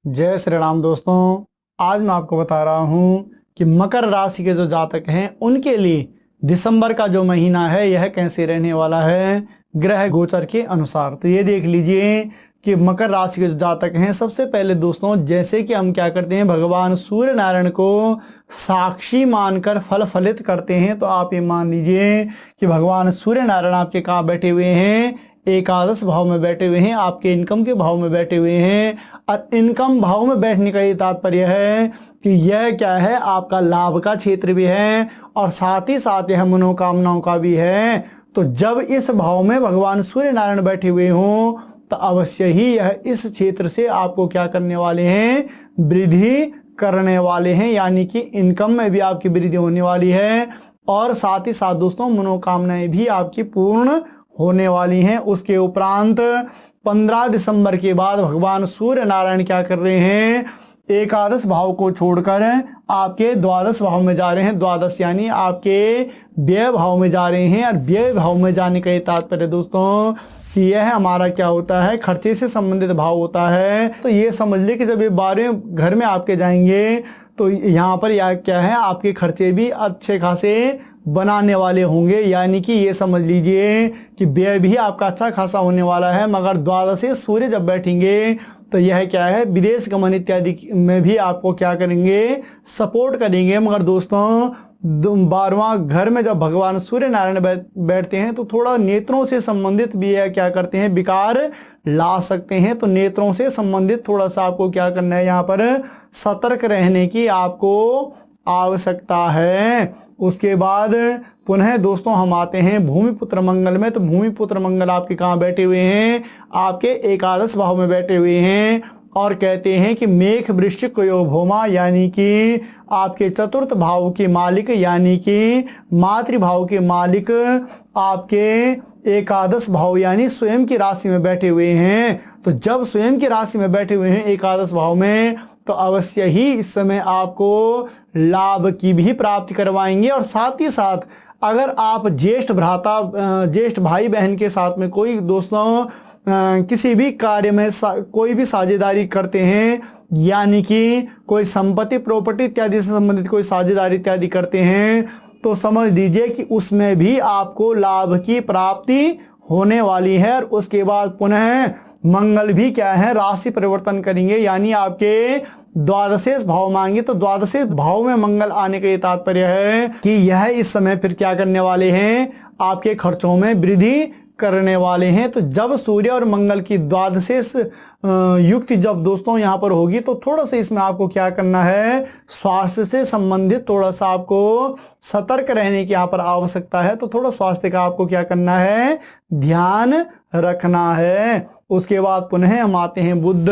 जय श्री राम दोस्तों। आज मैं आपको बता रहा हूं कि मकर राशि के जो जातक हैं उनके लिए दिसंबर का जो महीना है यह कैसे रहने वाला है ग्रह गोचर के अनुसार। तो ये देख लीजिए कि मकर राशि के जो जातक हैं, सबसे पहले दोस्तों जैसे कि हम क्या करते हैं, भगवान सूर्य नारायण को साक्षी मानकर फल फलित करते हैं। तो आप ये मान लीजिए कि भगवान सूर्य नारायण आपके कहाँ बैठे हुए हैं, एकादश भाव में बैठे हुए हैं, आपके इनकम के भाव में बैठे हुए हैं। और इनकम भाव में बैठने का ये तात्पर्य है कि यह क्या है, आपका लाभ का क्षेत्र भी है और साथ ही साथ यह मनोकामनाओं का भी है। तो जब इस भाव में भगवान सूर्य नारायण बैठे हुए हों तो अवश्य ही यह इस क्षेत्र से आपको क्या करने वाले हैं, वृद्धि करने वाले हैं, यानी कि इनकम में भी आपकी वृद्धि होने वाली है और साथ ही साथ दोस्तों मनोकामनाएं भी आपकी पूर्ण होने वाली हैं। उसके उपरांत 15 दिसंबर के बाद भगवान सूर्य नारायण क्या कर रहे हैं, एकादश भाव को छोड़कर आपके द्वादश भाव में जा रहे हैं। द्वादश यानी आपके व्यय भाव में जा रहे हैं और व्यय भाव में जाने का ये तात्पर्य दोस्तों कि यह हमारा क्या होता है, खर्चे से संबंधित भाव होता है। तो ये समझ ले कि जब ये 12वें घर में आपके जाएंगे तो यहाँ पर या क्या है, आपके खर्चे भी अच्छे खासे बनाने वाले होंगे, यानी कि ये समझ लीजिए कि व्यय भी आपका अच्छा खासा होने वाला है। मगर द्वादशे सूर्य जब बैठेंगे तो यह क्या है, विदेश गमन इत्यादि में भी आपको क्या करेंगे, सपोर्ट करेंगे। मगर दोस्तों 12वां घर में जब भगवान सूर्य नारायण बैठते हैं तो थोड़ा नेत्रों से संबंधित भी है क्या करते हैं, विकार ला सकते हैं। तो नेत्रों से संबंधित थोड़ा सा आपको क्या करना है, यहाँ पर सतर्क रहने की आपको आवश्यकता है। उसके बाद पुनः दोस्तों हम आते हैं भूमिपुत्र मंगल में। तो भूमिपुत्र मंगल आपके कहाँ बैठे हुए हैं, आपके एकादश भाव में बैठे हुए हैं और कहते हैं कि मेघ वृश्चिक यो भौमा, यानी कि आपके चतुर्थ भाव के मालिक यानी कि मातृभाव के मालिक आपके एकादश भाव यानी स्वयं की राशि में बैठे हुए हैं। तो जब स्वयं की राशि में बैठे हुए हैं एकादश भाव में तो अवश्य ही इस समय आपको लाभ की भी प्राप्ति करवाएंगे। और साथ ही साथ अगर आप ज्येष्ठ भ्राता ज्येष्ठ भाई बहन के साथ में कोई दोस्तों किसी भी कार्य में कोई भी साझेदारी करते हैं, यानी कि कोई संपत्ति प्रॉपर्टी इत्यादि से संबंधित कोई साझेदारी इत्यादि करते हैं, तो समझ लीजिए कि उसमें भी आपको लाभ की प्राप्ति होने वाली है। और उसके बाद पुनः मंगल भी क्या है, राशि परिवर्तन करेंगे, यानी आपके द्वादशेष भाव मांगे तो द्वादशेष भाव में मंगल आने का ये तात्पर्य है कि यह इस समय फिर क्या करने वाले हैं, आपके खर्चों में वृद्धि करने वाले हैं। तो जब सूर्य और मंगल की द्वादशेष युक्ति जब दोस्तों यहाँ पर होगी तो थोड़ा सा इसमें आपको क्या करना है, स्वास्थ्य से संबंधित थोड़ा सा आपको सतर्क रहने की यहाँ पर आवश्यकता है। तो थोड़ा स्वास्थ्य का आपको क्या करना है, ध्यान रखना है। उसके बाद पुनः हम आते हैं बुध।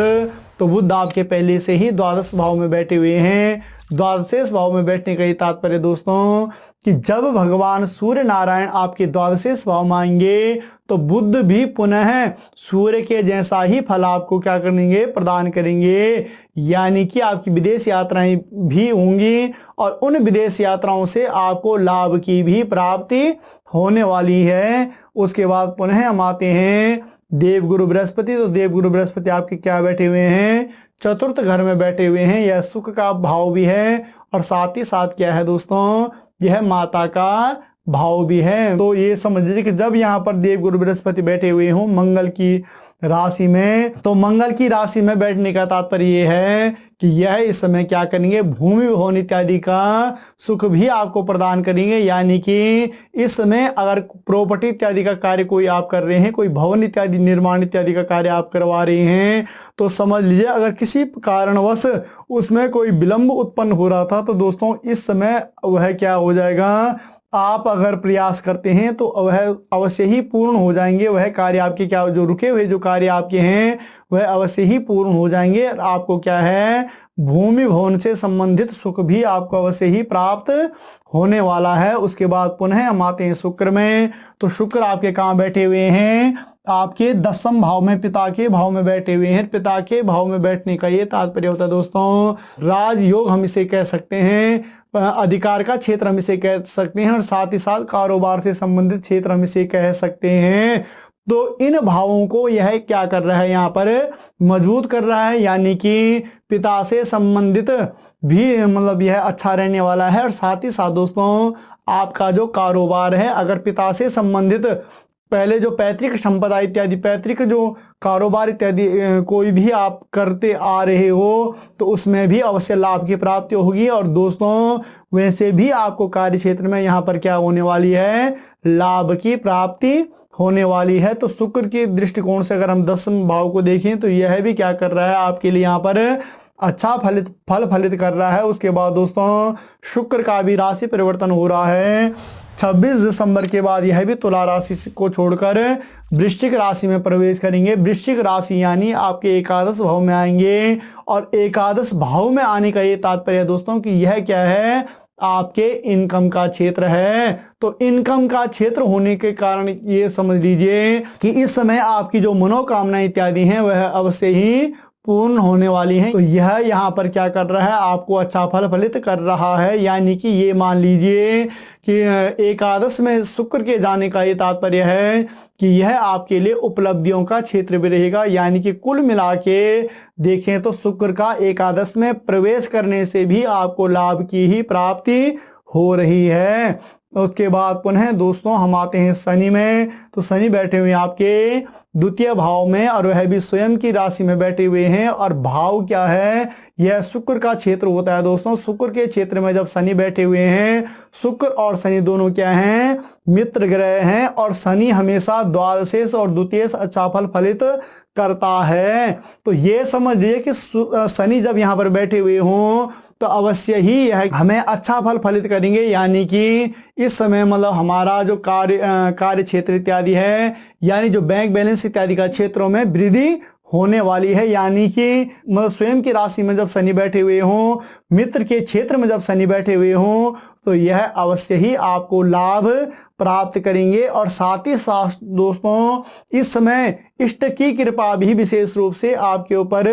तो बुध आपके पहले से ही द्वादश भाव में बैठे हुए हैं। द्वादशेष भाव में बैठने का ये तात्पर्य दोस्तों कि जब भगवान सूर्य नारायण आपके द्वादशेष भाव में आएंगे तो बुध भी पुनः सूर्य के जैसा ही फल आपको क्या करेंगे, प्रदान करेंगे, यानी कि आपकी विदेश यात्राएं भी होंगी और उन विदेश यात्राओं से आपको लाभ की भी प्राप्ति होने वाली है। उसके बाद पुनः हम आते हैं देवगुरु बृहस्पति। तो देवगुरु बृहस्पति आपके क्या बैठे हुए हैं, चतुर्थ घर में बैठे हुए हैं। यह सुख का भाव भी है और साथ ही साथ क्या है दोस्तों, यह माता का भाव भी है। तो ये समझ लीजिए कि जब यहाँ पर देवगुरु बृहस्पति बैठे हुए हों मंगल की राशि में, तो मंगल की राशि में बैठने का तात्पर्य ये है कि यह इस समय क्या करेंगे, भूमि भवन इत्यादि का सुख भी आपको प्रदान करेंगे। यानी कि इस समय अगर प्रॉपर्टी इत्यादि का कार्य कोई आप कर रहे हैं, कोई भवन इत्यादि निर्माण इत्यादि का कार्य आप करवा रहे हैं, तो समझ लीजिए अगर किसी कारणवश उसमें कोई विलंब उत्पन्न हो रहा था तो दोस्तों इस समय वह क्या हो जाएगा, आप अगर प्रयास करते हैं तो वह अवश्य ही पूर्ण हो जाएंगे। वह कार्य आपके क्या, जो रुके हुए जो कार्य आपके हैं वह अवश्य ही पूर्ण हो जाएंगे और आपको क्या है, भूमि भवन से संबंधित सुख भी आपको अवश्य ही प्राप्त होने वाला है। उसके बाद पुनः हम आते हैं शुक्र में। तो शुक्र आपके कहाँ बैठे हुए हैं, आपके दसम भाव में, पिता के भाव में बैठे हुए हैं। पिता के भाव में बैठने का ये तात्पर्य होता है दोस्तों, राजयोग हम इसे कह सकते हैं, अधिकार का क्षेत्र हम इसे कह सकते हैं और साथ ही साथ कारोबार से संबंधित क्षेत्र हम इसे कह सकते हैं। तो इन भावों को यह क्या कर रहा है, यहाँ पर मजबूत कर रहा है, यानी कि पिता से संबंधित भी मतलब यह अच्छा रहने वाला है। और साथ ही साथ दोस्तों आपका जो कारोबार है, अगर पिता से संबंधित पहले जो पैतृक संपदा इत्यादि, पैतृक जो कारोबार इत्यादि कोई भी आप करते आ रहे हो तो उसमें भी अवश्य लाभ की प्राप्ति होगी। और दोस्तों वैसे भी आपको कार्य क्षेत्र में यहाँ पर क्या होने वाली है, लाभ की प्राप्ति होने वाली है। तो शुक्र के दृष्टिकोण से अगर हम 10वें भाव को देखें तो यह भी क्या कर रहा है, आपके लिए यहाँ पर अच्छा फल फलित कर रहा है। उसके बाद दोस्तों शुक्र का भी राशि परिवर्तन हो रहा है 26 दिसंबर के बाद। यह भी तुला राशि को छोड़कर वृश्चिक राशि में प्रवेश करेंगे। वृश्चिक राशि यानी आपके एकादश भाव में आएंगे। और एकादश भाव में आने का ये तात्पर्य है दोस्तों कि यह क्या है, आपके इनकम का क्षेत्र है। तो इनकम का क्षेत्र होने के कारण ये समझ लीजिए कि इस समय आपकी जो मनोकामना इत्यादि हैं वह अवश्य ही पूर्ण होने वाली हैं। तो यह यहाँ पर क्या कर रहा है, आपको अच्छा फल फलित कर रहा है। यानी कि ये मान लीजिए कि एकादश में शुक्र के जाने का ये तात्पर्य है कि यह आपके लिए उपलब्धियों का क्षेत्र भी रहेगा। यानी कि कुल मिला के देखें तो शुक्र का एकादश में प्रवेश करने से भी आपको लाभ की ही प्राप्ति हो रही है। उसके बाद पुनः दोस्तों हम आते हैं शनि में। तो शनि बैठे हुए हैं आपके द्वितीय भाव में और वह भी स्वयं की राशि में बैठे हुए हैं। और भाव क्या है, यह शुक्र का क्षेत्र होता है दोस्तों। शुक्र के क्षेत्र में जब शनि बैठे हुए हैं, शुक्र और शनि दोनों क्या हैं, मित्र ग्रह हैं। और शनि हमेशा द्वादशेश और द्वितीयेश अच्छा फल फलित करता है। तो ये समझ लीजिए कि शनि जब यहाँ पर बैठे हुए हों तो अवश्य ही यह हमें अच्छा फल फलित करेंगे। यानी कि इस समय मतलब हमारा जो कार्य क्षेत्र इत्यादि है, यानी जो बैंक बैलेंस इत्यादि का क्षेत्रों में वृद्धि होने वाली है। यानी कि मतलब स्वयं की राशि में जब शनि बैठे हुए हों, मित्र के क्षेत्र में जब शनि बैठे हुए हों तो यह अवश्य ही आपको लाभ प्राप्त करेंगे। और साथ ही साथ दोस्तों इस समय इष्ट की कृपा भी विशेष रूप से आपके ऊपर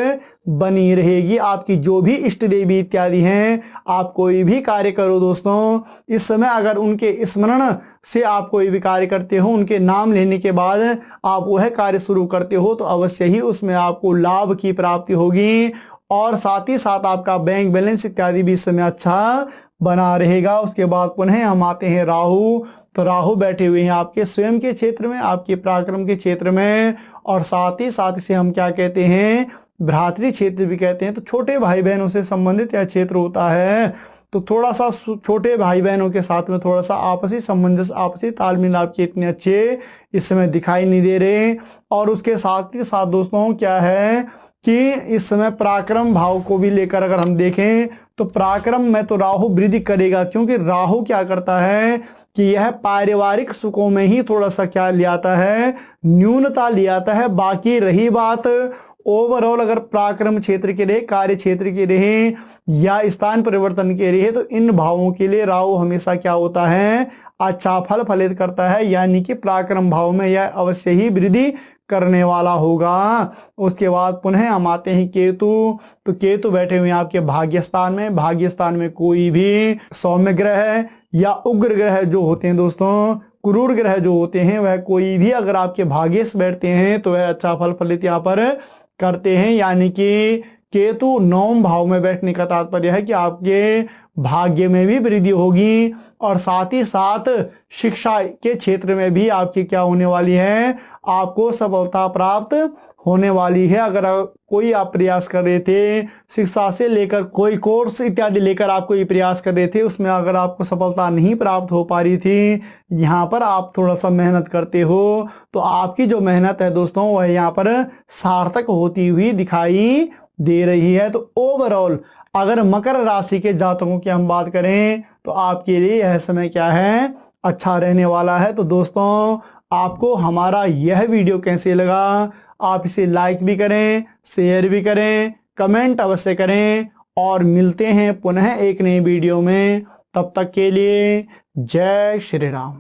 बनी रहेगी। आपकी जो भी इष्ट देवी इत्यादि हैं, आप कोई भी कार्य करो दोस्तों, इस समय अगर उनके स्मरण से आप कोई भी कार्य करते हो, उनके नाम लेने के बाद आप वह कार्य शुरू करते हो तो अवश्य ही उसमें आपको लाभ की प्राप्ति होगी। और साथ ही साथ आपका बैंक बैलेंस इत्यादि भी इस समय अच्छा बना रहेगा। उसके बाद पुनः हम आते हैं राहु। तो राहु बैठे हुए हैं आपके स्वयं के क्षेत्र में, आपके पराक्रम के क्षेत्र में। और साथ ही साथ इसे हम क्या कहते हैं, भ्रातृ क्षेत्र भी कहते हैं। तो छोटे भाई बहनों से संबंधित यह क्षेत्र होता है। तो थोड़ा सा छोटे भाई बहनों के साथ में थोड़ा सा आपसी सामंजस्य, आपसी तालमेल आपके इतने अच्छे इस समय दिखाई नहीं दे रहे। और उसके साथ ही साथ दोस्तों क्या है कि इस समय पराक्रम भाव को भी लेकर अगर हम देखें तो पराक्रम में तो राहु वृद्धि करेगा। क्योंकि राहु क्या करता है कि यह पारिवारिक सुखों में ही थोड़ा सा क्या ले आता है, न्यूनता ले आता है। बाकी रही बात ओवरऑल अगर पराक्रम क्षेत्र के रहे, कार्य क्षेत्र के रहे या स्थान परिवर्तन के रहे, तो इन भावों के लिए राहु हमेशा क्या होता है, अच्छा फल फलित करता है। यानी कि पराक्रम भाव में यह अवश्य ही वृद्धि करने वाला होगा। उसके बाद पुनः हम आते हैं केतु। तो केतु बैठे हुए हैं आपके भाग्यस्थान में। भाग्यस्थान में कोई भी सौम्य ग्रह या उग्र ग्रह जो होते हैं दोस्तों, क्रूर ग्रह जो होते हैं, वह कोई भी अगर आपके भाग्य से बैठते हैं तो वह अच्छा फल फलित यहाँ पर करते हैं। यानी कि केतु 9वें भाव में बैठने का तात्पर्य है कि आपके भाग्य में भी वृद्धि होगी। और साथ ही साथ शिक्षा के क्षेत्र में भी आपकी क्या होने वाली है, आपको सफलता प्राप्त होने वाली है। अगर कोई आप प्रयास कर रहे थे, शिक्षा से लेकर कोई कोर्स इत्यादि लेकर आप कोई प्रयास कर रहे थे, उसमें अगर आपको सफलता नहीं प्राप्त हो पा रही थी, यहाँ पर आप थोड़ा सा मेहनत करते हो तो आपकी जो मेहनत है दोस्तों वह यहाँ पर सार्थक होती हुई दिखाई दे रही है। तो ओवरऑल अगर मकर राशि के जातकों की हम बात करें तो आपके लिए यह समय क्या है, अच्छा रहने वाला है। तो दोस्तों आपको हमारा यह वीडियो कैसे लगा, आप इसे लाइक भी करें, शेयर भी करें, कमेंट अवश्य करें। और मिलते हैं पुनः एक नई वीडियो में। तब तक के लिए जय श्री राम।